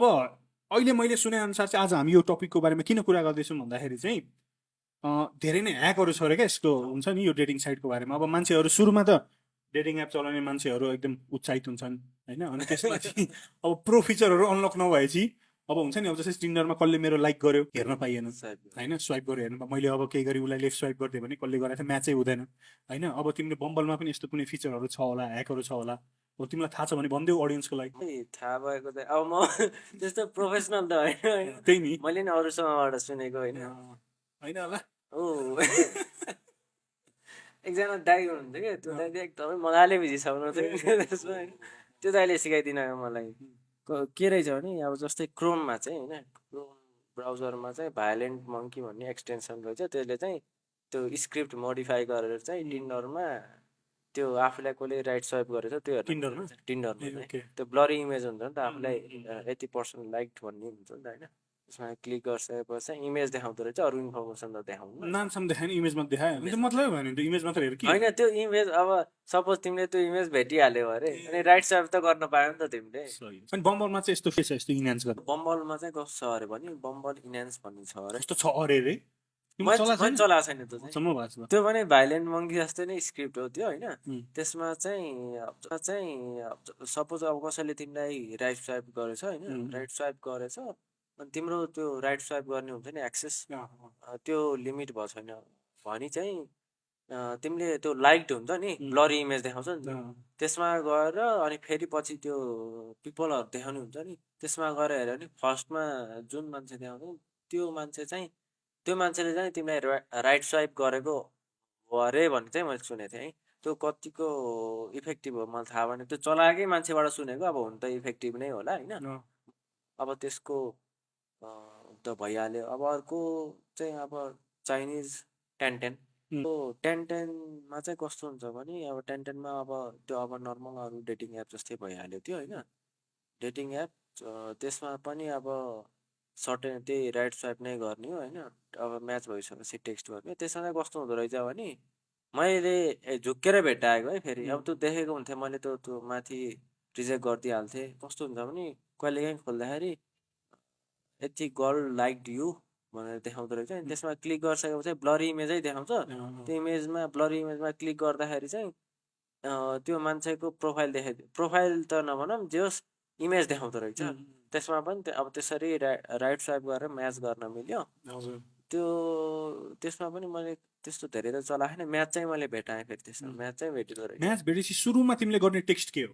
अब अहिले मैले सुने अनुसार चाहिँ आज हामी यो टपिकको बारेमा किन कुरा गर्दैछौँ भन्दाखेरि चाहिँ धेरै नै ह्याकहरू छ अरे क्या यस्तो हुन्छ नि यो डेटिङ साइटको बारेमा। अब मान्छेहरू सुरुमा त डेटिङ एप चलाउने मान्छेहरू एकदम उत्साहित हुन्छन् होइन, अनि त्यसमा चाहिँ अब प्रो फिचरहरू अनलक नभएपछि अब हुन्छ नि, अब जस्तै टिन्डरमा कसले मेरो लाइक गर्यो हेर्न पाइएन होइन, स्वाइप गरेर हेर्नु मैले अब केही गरी उसलाई लेफ्ट स्वाइप गरिदियो भने कसले गरेको थियो म्याचै हुँदैन होइन। अब तिमीले बम्बलमा पनि यस्तो कुनै फिचरहरू छ होला, ह्याकहरू छ होला, अब तिमीलाई थाहा छ भने भनिदेऊ अडियन्सको लागि। थाहा भएको त अब म त्यस्तो प्रोफेसनल त होइन, त्यही नि मैले नि अरूसँगबाट सुनेको होइन होइन होला। ओ एकजना दाइ हुनुहुन्थ्यो क्या, त्यो दाइ चाहिँ एकदमै मजाले बिजिसक्नु थियो त्यसमा होइन। त्यो दाइले सिकाइदिन मलाई के रहेछ भने अब जस्तै क्रोममा चाहिँ होइन, क्रोम ब्राउजरमा चाहिँ भायोलेन्ट मङ्की भन्ने एक्सटेन्सन रहेछ, त्यसले चाहिँ त्यो स्क्रिप्ट मोडिफाई गरेर चाहिँ टिन्डरमा त्यो आफूलाई कसले राइट स्वाइप गरेछ त्यो टिन्डरमा टिन्डरमा त्यो ब्लरी इमेज हुन्छ नि त, आफूलाई 80% लाइक भन्ने हुन्छ नि त होइन, त्यसमा क्लिक गरिसकेपछि इमेज देखाउँदो रहेछ, अरू इन्फर्मेसन त देखाउनु नामसम्म देखाएन, इमेज मात्र देखायो भने मतलब भएन त्यो इमेज मात्र हेर कि होइन। त्यो इमेज अब सपोज तिमीले त्यो इमेज भेटिहाल्यो अरे अनि राइट स्वाइप त गर्न पायो नि त तिमीले। अनि बम्बलमा चाहिँ यस्तो के छ, यस्तो इन्हान्स गर्नु बम्बलमा चाहिँ कस्तो छ अरे भने बम्बल इन्हान्स भन्ने छ अरे, यस्तो छ अरे रे मैले चलाएको छैन त्यो चाहिँ। त्यो पनि भाइलेन्ट मङ्की जस्तै नै स्क्रिप्ट हो त्यो होइन। त्यसमा चाहिँ सपोज अब कसैले तिमीलाई राइट स्वाइप गरेछ होइन, राइट स्वाइप गरेछ अनि तिम्रो त्यो राइट स्वाइप गर्ने हुन्छ नि एक्सेस, त्यो लिमिट भएको छैन भने चाहिँ तिमीले त्यो लाइक्ड हुन्छ नि ब्लरी इमेज देखाउँछ नि, त्यसमा गएर अनि फेरि पछि त्यो पिपलहरू देखाउने हुन्छ नि, त्यसमा गएर हेऱ्यो भने फर्स्टमा जुन मान्छे देखाउँछ त्यो मान्छेले चाहिँ तिमीलाई राइट स्वाइप गरेको हो अरे भन्ने चाहिँ मैले सुनेको थिएँ है। त्यो कतिको इफेक्टिभ हो मलाई थाहा भएन, त्यो चलाएकै मान्छेबाट सुनेको, अब हुन त इफेक्टिभ नै होला होइन। अब त्यसको त भइहाल्यो। अब अर्को चाहिँ अब चाइनिज टेन टेनमा चाहिँ कस्तो हुन्छ भने अब टेनमा अब त्यो अब नर्मल अरू डेटिङ एप जस्तै भइहाल्यो त्यो होइन, डेटिङ एप त्यसमा पनि अब सर्टेन त्यही राइट स्वाइप नै गर्ने हो होइन। अब म्याच भइसकेपछि टेक्स्ट गर्ने, त्यसमा चाहिँ कस्तो हुँदो रहेछ भने मैले झुक्केर भेट्टाएको है, फेरि अब त्यो देखेको हुन्थेँ मैले त्यो माथि रिजेक्ट गरिदिइहाल्थेँ। कस्तो हुन्छ भने कहिलेकाहीँ खोल्दाखेरि यति गर्ल लाइक यु भनेर देखाउँदो रहेछ, अनि त्यसमा क्लिक गरिसकेपछि ब्लरी इमेजै देखाउँछ। त्यो इमेजमा ब्लरी इमेजमा क्लिक गर्दाखेरि चाहिँ त्यो मान्छेको प्रोफाइल प्रोफाइल त नभनौँ जे होस् इमेज देखाउँदो रहेछ। त्यसमा पनि अब त्यसरी राइट स्वाइप गरेर म्याच गर्न मिल्यो। त्यसमा पनि मैले त्यस्तो धेरै त चलाएको छैन, म्याच चाहिँ मैले भेटाएँ, फेरि त्यसमा म्याच चाहिँ भेटिँदो रहेछ। म्याच भेटेपछि सुरुमा तिमीले गर्ने टेक्स्ट के हो?